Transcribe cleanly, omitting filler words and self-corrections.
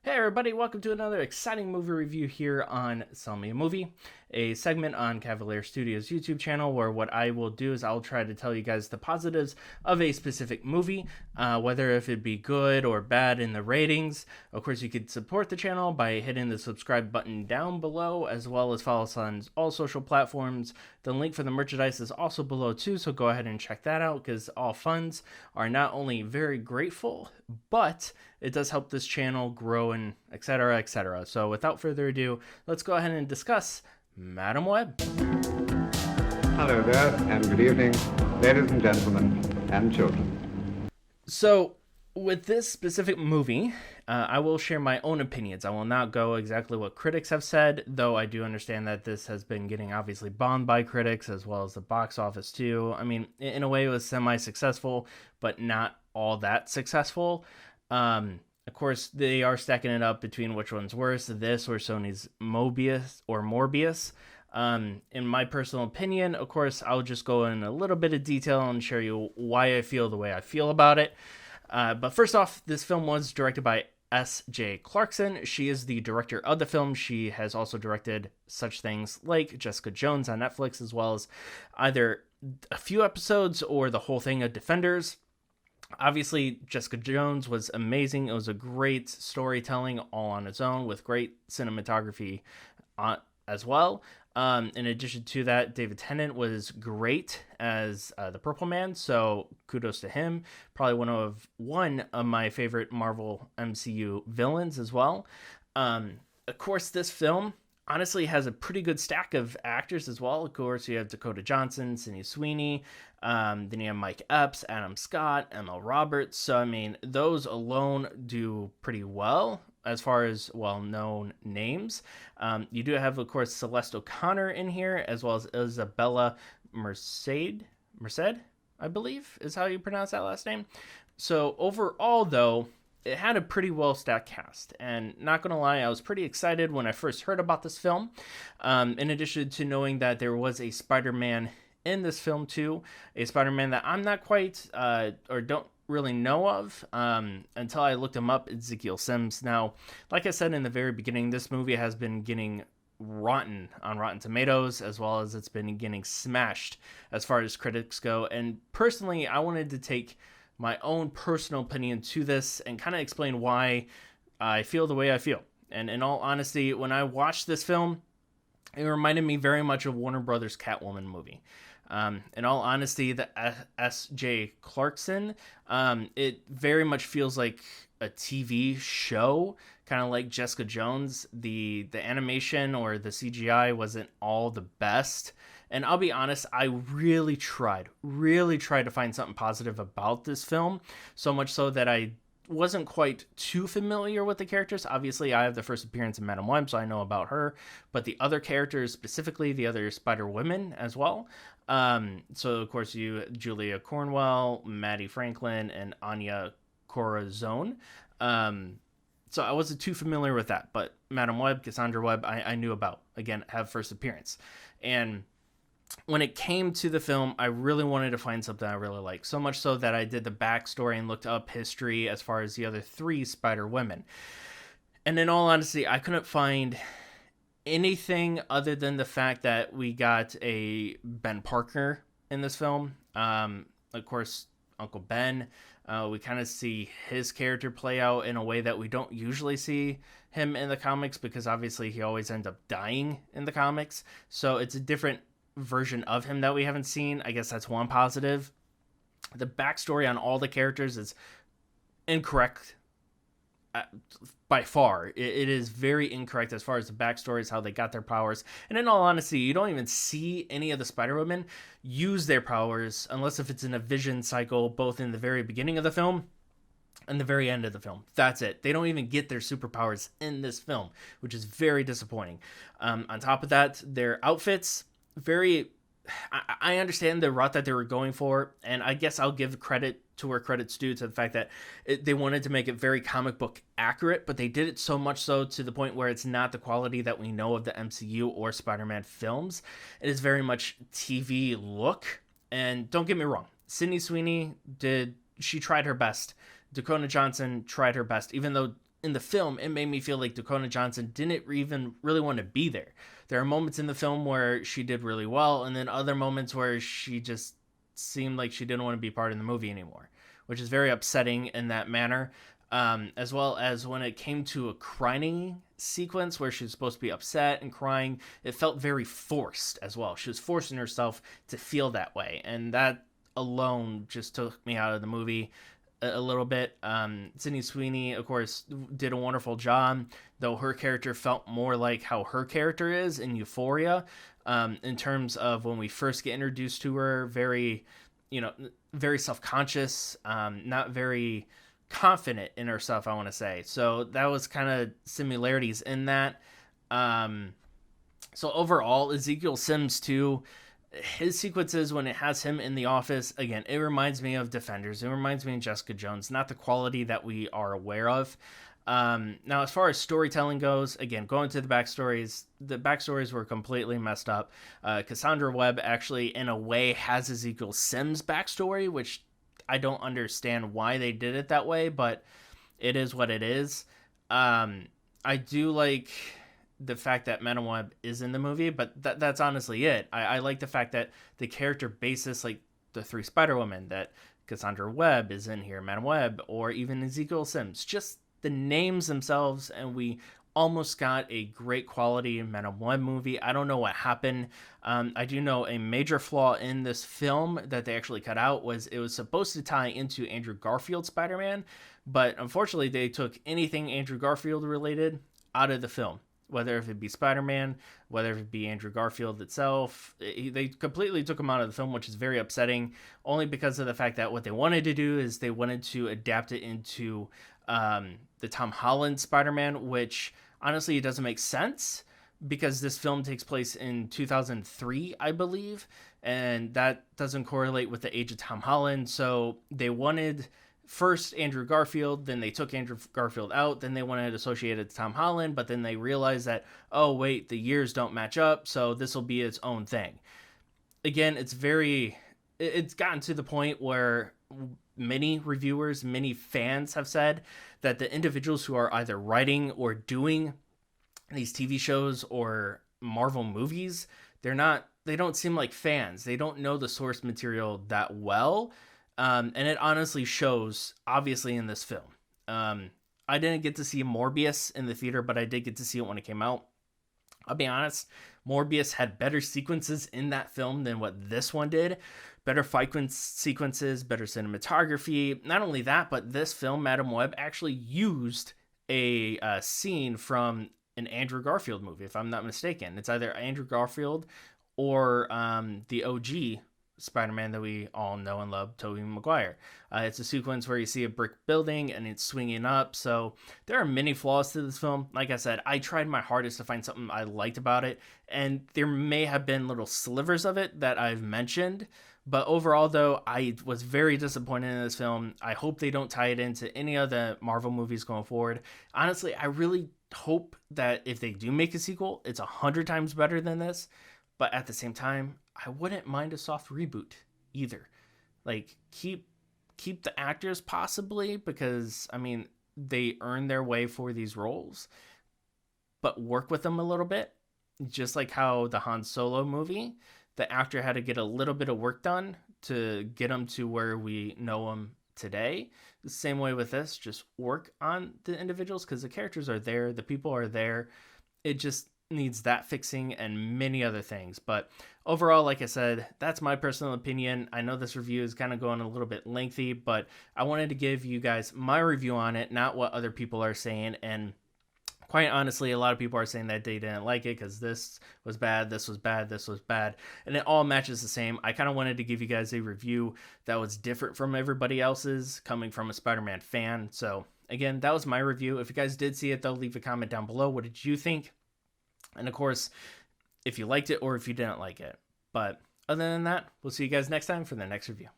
Hey everybody, welcome to another exciting movie review here on Sell Me a Movie, a segment on Cavalier Studios YouTube channel where what I will do is I'll try to tell you guys the positives of a specific movie, whether if it be good or bad in the ratings. Of course, you could support the channel by hitting the subscribe button down below, as well as follow us on all social platforms. The link for the merchandise is also below too, so go ahead and check that out because all funds are not only very grateful, but it does help this channel grow and etc. etc. So without further ado, let's go ahead and discuss Madam Web. Hello there, and good evening, ladies and gentlemen, and children. So with this specific movie, I will share my own opinions. I will not go exactly what critics have said, though I do understand that this has been getting obviously bombed by critics as well as the box office too. I mean, in a way it was semi-successful, but not all that successful. Of course, they are stacking it up between which one's worse, this or Sony's Morbius. In my personal opinion, of course, I'll just go in a little bit of detail and show you why I feel the way I feel about it. But first off, this film was directed by S.J. Clarkson. She is the director of the film. She has also directed such things like Jessica Jones on Netflix, as well as either a few episodes or the whole thing of Defenders. Obviously, Jessica Jones was amazing. It was a great storytelling all on its own with great cinematography as well. In addition to that, David Tennant was great as the Purple Man, so kudos to him. Probably one of my favorite Marvel MCU villains as well. Of course, this film honestly has a pretty good stack of actors as well. Of course, you have Dakota Johnson, Sydney Sweeney, then you have Mike Epps, Adam Scott, Emma Roberts. So, I mean, those alone do pretty well as far as well-known names. You do have, of course, Celeste O'Connor in here, as well as Isabella Merced, I believe, is how you pronounce that last name. So, overall, though, it had a pretty well-stacked cast, and not gonna lie, I was pretty excited when I first heard about this film. In addition to knowing that there was a Spider-Man in this film too, a Spider-Man that I'm not quite or don't really know of until I looked him up, Ezekiel Sims. Now, like I said in the very beginning, this movie has been getting rotten on Rotten Tomatoes, as well as it's been getting smashed as far as critics go. And personally, I wanted to take my own personal opinion to this and kind of explain why I feel the way I feel. And in all honesty, when I watched this film, it reminded me very much of Warner Brothers' Catwoman movie. In all honesty, the S.J. Clarkson, it very much feels like a TV show, kind of like Jessica Jones. The animation or the CGI wasn't all the best. And I'll be honest, I really tried to find something positive about this film, so much so that I wasn't quite too familiar with the characters. Obviously, I have the first appearance of Madam Web, so I know about her, but the other characters, specifically the other Spider-Women as well. So, of course, Julia Cornwell, Maddie Franklin, and Anya Corazon. So I wasn't too familiar with that, but Madam Web, Cassandra Webb, I knew about. Again, have first appearance. And when it came to the film, I really wanted to find something I really liked. So much so that I did the backstory and looked up history as far as the other three Spider-Women. And in all honesty, I couldn't find anything other than the fact that we got a Ben Parker in this film. Of course, Uncle Ben. We kind of see his character play out in a way that we don't usually see him in the comics, because obviously he always ends up dying in the comics. So it's a different version of him that we haven't seen. I guess that's one positive. The backstory on all the characters is incorrect by far. It is very incorrect as far as the backstories, how they got their powers. And in all honesty, you don't even see any of the Spider-Women use their powers unless if it's in a vision cycle, both in the very beginning of the film and the very end of the film. That's it. They don't even get their superpowers in this film, which is very disappointing. On top of that, their outfits, I understand the route that they were going for, and I guess I'll give credit to where credit's due, to the fact that they wanted to make it very comic book accurate, but they did it so much so to the point where it's not the quality that we know of the MCU or Spider-Man films. It is very much TV look, and don't get me wrong, Sydney Sweeney she tried her best. Dakota Johnson tried her best, even though in the film, it made me feel like Dakota Johnson didn't even really want to be there. There are moments in the film where she did really well, and then other moments where she just seemed like she didn't want to be part of the movie anymore, which is very upsetting in that manner. As well as when it came to a crying sequence where she was supposed to be upset and crying, it felt very forced as well. She was forcing herself to feel that way, and that alone just took me out of the movie a little bit. Sydney Sweeney, of course, did a wonderful job, though her character felt more like how her character is in Euphoria, in terms of when we first get introduced to her, very, very self-conscious, not very confident in herself, I want to say. So that was kind of similarities in that. So overall, Ezekiel Sims too, his sequences when it has him in the office, again, it reminds me of Defenders. It reminds me of Jessica Jones, not the quality that we are aware of. Now, as far as storytelling goes, again, going to the backstories were completely messed up. Cassandra Webb actually, in a way, has Ezekiel Sims' backstory, which I don't understand why they did it that way, but it is what it is. I do like the fact that Madam Web is in the movie, but that's honestly it. I like the fact that the character basis, like the 3 Spider-Women, that Cassandra Webb is in here, Madam Web, or even Ezekiel Sims, just the names themselves, and we almost got a great quality Madam Web movie. I don't know what happened. I do know a major flaw in this film that they actually cut out was it was supposed to tie into Andrew Garfield's Spider-Man, but unfortunately they took anything Andrew Garfield related out of the film. Whether if it be Spider-Man, whether it be Andrew Garfield itself, they completely took him out of the film, which is very upsetting, only because of the fact that what they wanted to do is they wanted to adapt it into the Tom Holland Spider-Man, which honestly, it doesn't make sense because this film takes place in 2003, I believe, and that doesn't correlate with the age of Tom Holland. So they wanted first Andrew Garfield, then they took Andrew Garfield out, then they wanted to associate it to Tom Holland, but then they realized that, oh wait, the years don't match up, so this will be its own thing. Again, it's gotten to the point where many reviewers, many fans have said that the individuals who are either writing or doing these TV shows or Marvel movies, they don't seem like fans. They don't know the source material that well. And it honestly shows, obviously, in this film. I didn't get to see Morbius in the theater, but I did get to see it when it came out. I'll be honest, Morbius had better sequences in that film than what this one did. Better fight sequences, better cinematography. Not only that, but this film, Madam Web, actually used a scene from an Andrew Garfield movie, if I'm not mistaken. It's either Andrew Garfield or the OG Spider-Man that we all know and love, Tobey Maguire. It's a sequence where you see a brick building and it's swinging up. So there are many flaws to this film. Like I said, I tried my hardest to find something I liked about it, and there may have been little slivers of it that I've mentioned. But overall, though, I was very disappointed in this film. I hope they don't tie it into any of the Marvel movies going forward. Honestly, I really hope that if they do make a sequel, it's 100 times better than this. But at the same time, I wouldn't mind a soft reboot either. Like, keep the actors possibly, because, I mean, they earn their way for these roles. But work with them a little bit. Just like how the Han Solo movie, the actor had to get a little bit of work done to get him to where we know him today. The same way with this, just work on the individuals because the characters are there, the people are there. It just needs that fixing and many other things. But overall, like I said, that's my personal opinion. I know this review is kind of going a little bit lengthy, but I wanted to give you guys my review on it, not what other people are saying. And quite honestly, a lot of people are saying that they didn't like it because this was bad, this was bad, this was bad, and it all matches the same. I kind of wanted to give you guys a review that was different from everybody else's, coming from a Spider-Man fan. So again, that was my review. If you guys did see it, though, leave a comment down below. What did you think? And of course, if you liked it or if you didn't like it. But other than that, we'll see you guys next time for the next review.